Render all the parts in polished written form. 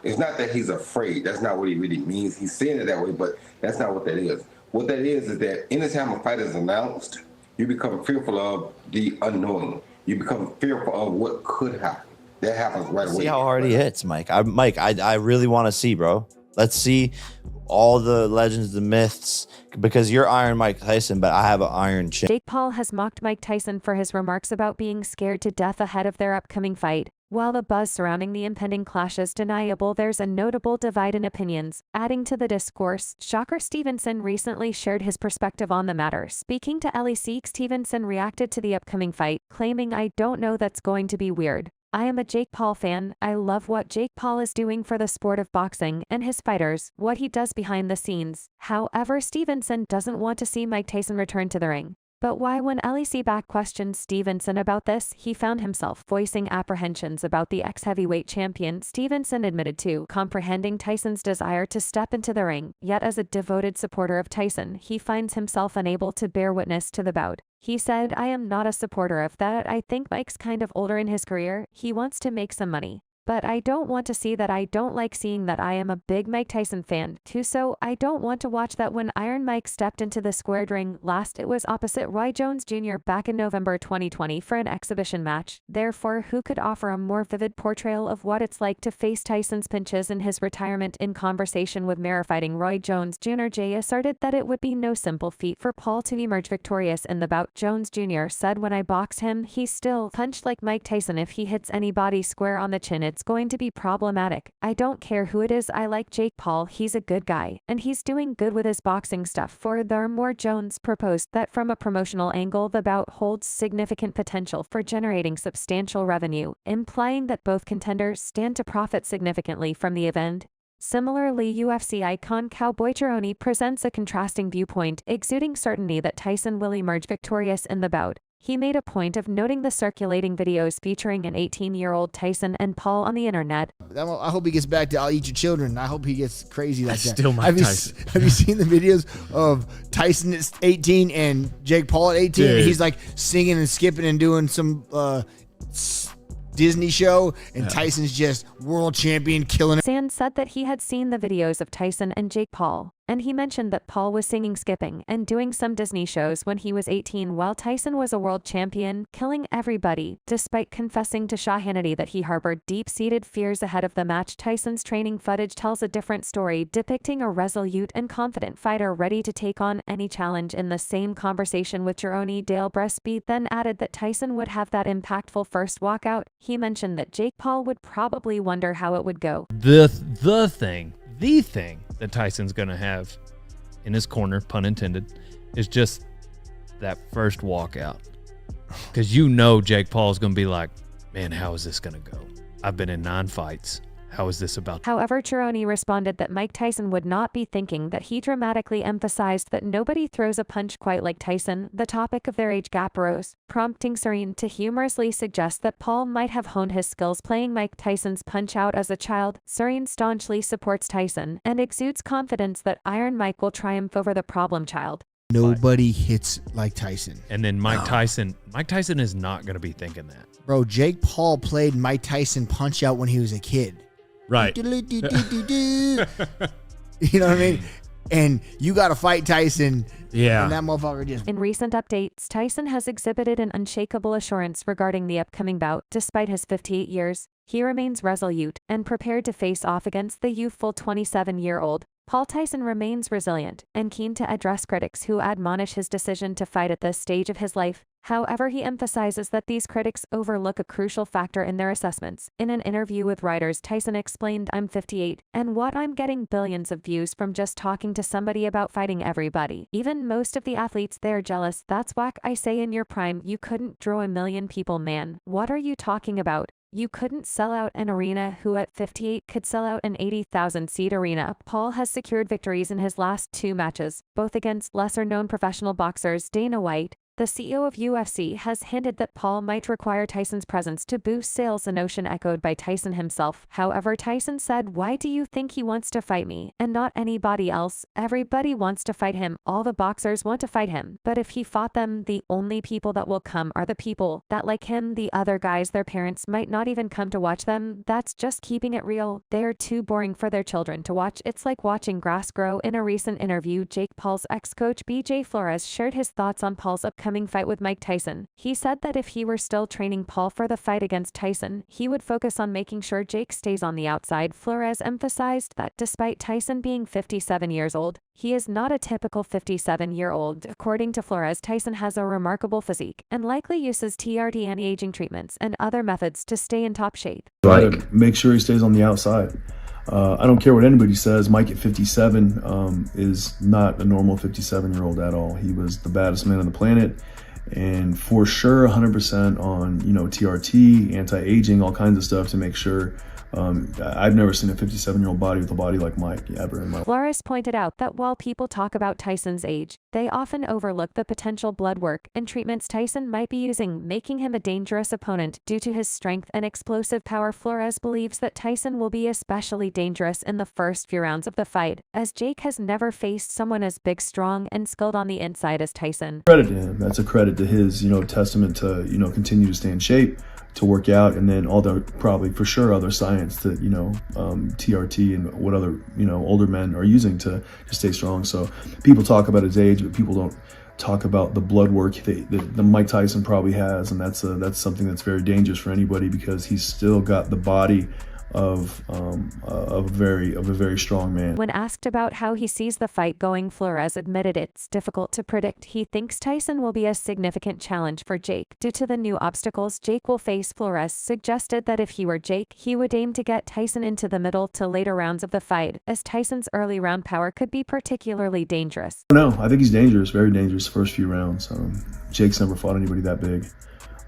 It's not that he's afraid. That's not what he really means. He's saying it that way, but that's not what that is. What that is that anytime a fight is announced, you become fearful of the unknown. You become fearful of what could happen. That happens right away. See how hard he hits, Mike. I really want to see, bro. Let's see all the legends, the myths, because you're Iron Mike Tyson, but I have an Iron Chin. Jake Paul has mocked Mike Tyson for his remarks about being scared to death ahead of their upcoming fight. While the buzz surrounding the impending clash is undeniable, there's a notable divide in opinions. Adding to the discourse, Shocker Stevenson recently shared his perspective on the matter. Speaking to LEC, Stevenson reacted to the upcoming fight, claiming, "I don't know, that's going to be weird. I am a Jake Paul fan. I love what Jake Paul is doing for the sport of boxing and his fighters, what he does behind the scenes." However, Stevenson doesn't want to see Mike Tyson return to the ring. But why? When LEC back questioned Stevenson about this, he found himself voicing apprehensions about the ex-heavyweight champion. Stevenson admitted to comprehending Tyson's desire to step into the ring, yet as a devoted supporter of Tyson, he finds himself unable to bear witness to the bout. He said, "I am not a supporter of that. I think Mike's kind of older in his career. He wants to make some money. But I don't want to see that. I don't like seeing that. I am a big Mike Tyson fan, too, so I don't want to watch that." When Iron Mike stepped into the squared ring last, it was opposite Roy Jones Jr. back in November 2020 for an exhibition match. Therefore, who could offer a more vivid portrayal of what it's like to face Tyson's pinches in his retirement? In conversation with Mara Fighting, Roy Jones Jr. asserted that it would be no simple feat for Paul to emerge victorious in the bout. Jones Jr. said, "When I boxed him, he still punched like Mike Tyson. If he hits anybody square on the chin, it's going to be problematic. I don't care who it is. I like Jake Paul. He's a good guy, and he's doing good with his boxing stuff." Furthermore, Jones proposed that from a promotional angle, the bout holds significant potential for generating substantial revenue, implying that both contenders stand to profit significantly from the event. Similarly, UFC icon Cowboy Cerrone presents a contrasting viewpoint, exuding certainty that Tyson will emerge victorious in the bout. He made a point of noting the circulating videos featuring an 18-year-old Tyson and Paul on the internet. I hope he gets back to "I'll eat your children." I hope he gets crazy like that. Still Mike Tyson. Have you seen the videos of Tyson at 18 and Jake Paul at 18? Dude. He's like singing and skipping and doing some Disney show, and Tyson's just world champion, killing it. Sand said that he had seen the videos of Tyson and Jake Paul, and he mentioned that Paul was singing, skipping, and doing some Disney shows when he was 18, while Tyson was a world champion, killing everybody. Despite confessing to Shaw Hannity that he harbored deep-seated fears ahead of the match, Tyson's training footage tells a different story, depicting a resolute and confident fighter ready to take on any challenge. In the same conversation with Cerrone, Dale Bresby then added that Tyson would have that impactful first walkout. He mentioned that Jake Paul would probably wonder how it would go. The thing that Tyson's going to have in his corner, pun intended, is just that first walkout. Because you know Jake Paul's going to be like, "Man, how is this going to go? I've been in 9 fights. How is this about?" However, Cerrone responded that Mike Tyson would not be thinking that. He dramatically emphasized that nobody throws a punch quite like Tyson. The topic of their age gap rose, prompting Cerrone to humorously suggest that Paul might have honed his skills playing Mike Tyson's punch-out as a child. Cerrone staunchly supports Tyson and exudes confidence that Iron Mike will triumph over the problem child. Nobody hits like Tyson. And then Mike Tyson is not going to be thinking that. Bro, Jake Paul played Mike Tyson punch out when he was a kid. Right. You know what I mean? And you got to fight Tyson. Yeah. And that motherfucker just... In recent updates, Tyson has exhibited an unshakable assurance regarding the upcoming bout. Despite his 58 years, he remains resolute and prepared to face off against the youthful 27-year-old. Paul Tyson remains resilient and keen to address critics who admonish his decision to fight at this stage of his life. However, he emphasizes that these critics overlook a crucial factor in their assessments. In an interview with writers, Tyson explained, "I'm 58, and what I'm getting billions of views from just talking to somebody about fighting everybody. Even most of the athletes, they're jealous. That's whack. I say in your prime, you couldn't draw 1 million people, man. What are you talking about? You couldn't sell out an arena. Who at 58 could sell out an 80,000-seat arena?" Paul has secured victories in his last 2 matches, both against lesser-known professional boxers Dana White The CEO of UFC has hinted that Paul might require Tyson's presence to boost sales, a notion echoed by Tyson himself. However, Tyson said, "Why do you think he wants to fight me and not anybody else? Everybody wants to fight him. All the boxers want to fight him. But if he fought them, the only people that will come are the people that like him. The other guys, their parents might not even come to watch them. That's just keeping it real. They're too boring for their children to watch. It's like watching grass grow." In a recent interview, Jake Paul's ex-coach BJ Flores shared his thoughts on Paul's upcoming fight with Mike Tyson. He said that if he were still training Paul for the fight against Tyson, he would focus on making sure Jake stays on the outside. Flores emphasized that despite Tyson being 57 years old, he is not a typical 57-year-old. According to Flores, Tyson has a remarkable physique and likely uses TRT anti-aging treatments and other methods to stay in top shape. Try to make sure he stays on the outside. I don't care what anybody says. Mike at 57 is not a normal 57-year-old at all. He was the baddest man on the planet, and for sure 100% on TRT, anti-aging, all kinds of stuff to make sure. I've never seen a 57-year-old body with a body like Mike ever in my life. Flores pointed out that while people talk about Tyson's age, they often overlook the potential blood work and treatments Tyson might be using, making him a dangerous opponent due to his strength and explosive power. Flores believes that Tyson will be especially dangerous in the first few rounds of the fight, as Jake has never faced someone as big, strong, and skilled on the inside as Tyson. Credit to him. That's a credit to his, testament to, continue to stay in shape, to work out, and then all the probably for sure other science that TRT and what other older men are using to stay strong. So people talk about his age, but people don't talk about the blood work that Mike Tyson probably has, and that's something that's very dangerous for anybody, because he's still got the body of a very strong man. When asked about how he sees the fight going, Flores admitted it's difficult to predict. He thinks Tyson will be a significant challenge for Jake due to the new obstacles Jake will face. Flores suggested that if he were Jake, he would aim to get Tyson into the middle to later rounds of the fight, as Tyson's early round power could be particularly dangerous. No, I think he's dangerous, very dangerous first few rounds. Jake's never fought anybody that big,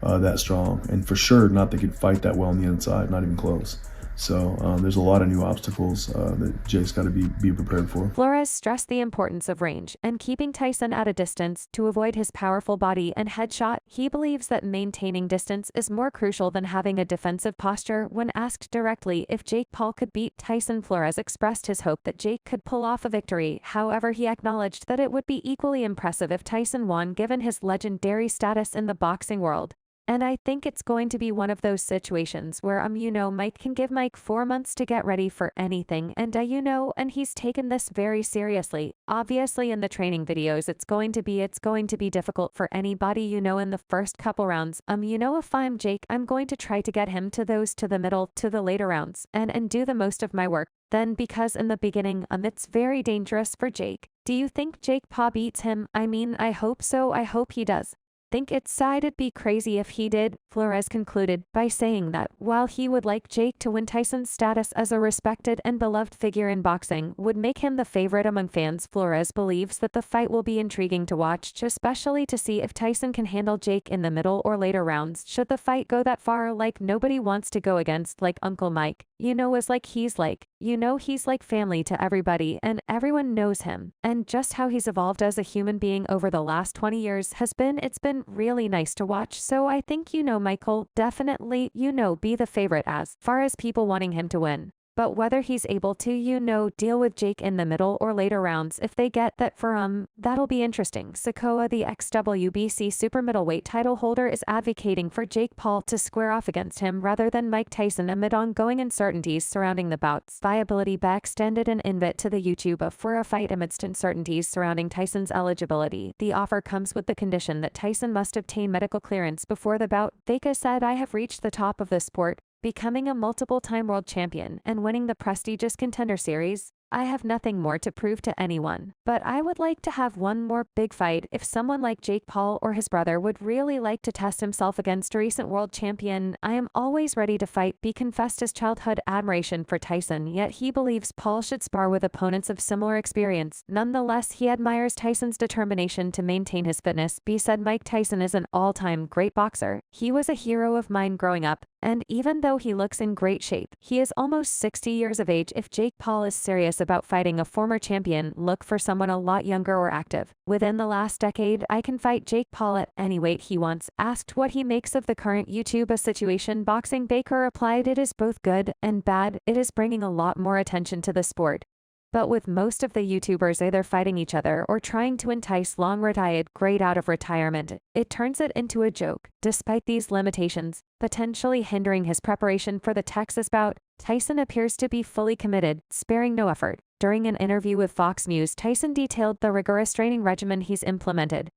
that strong, and for sure not that could fight that well on the inside, not even close. So there's a lot of new obstacles that Jake's got to be prepared for. Flores stressed the importance of range and keeping Tyson at a distance to avoid his powerful body and headshot. He believes that maintaining distance is more crucial than having a defensive posture. When asked directly if Jake Paul could beat Tyson, Flores expressed his hope that Jake could pull off a victory. However, he acknowledged that it would be equally impressive if Tyson won, given his legendary status in the boxing world. And I think it's going to be one of those situations where, Mike can give Mike 4 months to get ready for anything. And, and he's taken this very seriously. Obviously, in the training videos, it's going to be difficult for anybody, in the first couple rounds. If I'm Jake, I'm going to try to get him to the middle, to the later rounds, and do the most of my work. Then, because in the beginning, it's very dangerous for Jake. Do you think Jake Paul beats him? I hope so. I hope he does. Think it'd be crazy if he did. Flores concluded by saying that while he would like Jake to win, Tyson's status as a respected and beloved figure in boxing would make him the favorite among fans. Flores believes that the fight will be intriguing to watch, especially to see if Tyson can handle Jake in the middle or later rounds. Should the fight go that far, nobody wants to go against Uncle Mike. He's like family to everybody, and everyone knows him. And just how he's evolved as a human being over the last 20 years it's been really nice to watch. So I think Michael definitely be the favorite as far as people wanting him to win. But whether he's able to, deal with Jake in the middle or later rounds, if they get that that'll be interesting. Sikoa, the ex-WBC super middleweight title holder, is advocating for Jake Paul to square off against him rather than Mike Tyson amid ongoing uncertainties surrounding the bout's viability. Beck extended an invite to the YouTube for a fight amidst uncertainties surrounding Tyson's eligibility. The offer comes with the condition that Tyson must obtain medical clearance before the bout. Vega said, "I have reached the top of the sport, becoming a multiple-time world champion and winning the prestigious Contender Series. I have nothing more to prove to anyone, but I would like to have one more big fight. If someone like Jake Paul or his brother would really like to test himself against a recent world champion, I am always ready to fight." He confessed his childhood admiration for Tyson, yet he believes Paul should spar with opponents of similar experience. Nonetheless, he admires Tyson's determination to maintain his fitness. B said, "Mike Tyson is an all-time great boxer. He was a hero of mine growing up, And even though he looks in great shape, he is almost 60 years of age. If Jake Paul is serious about fighting a former champion, look for someone a lot younger or active. Within the last decade, I can fight Jake Paul at any weight he wants. Asked what he makes of the current YouTube situation boxing, Baker replied, "It is both good and bad. It is bringing a lot more attention to the sport." But with most of the YouTubers either fighting each other or trying to entice long-retired great out of retirement, it turns it into a joke. Despite these limitations, potentially hindering his preparation for the Texas bout, Tyson appears to be fully committed, sparing no effort. During an interview with Fox News, Tyson detailed the rigorous training regimen he's implemented,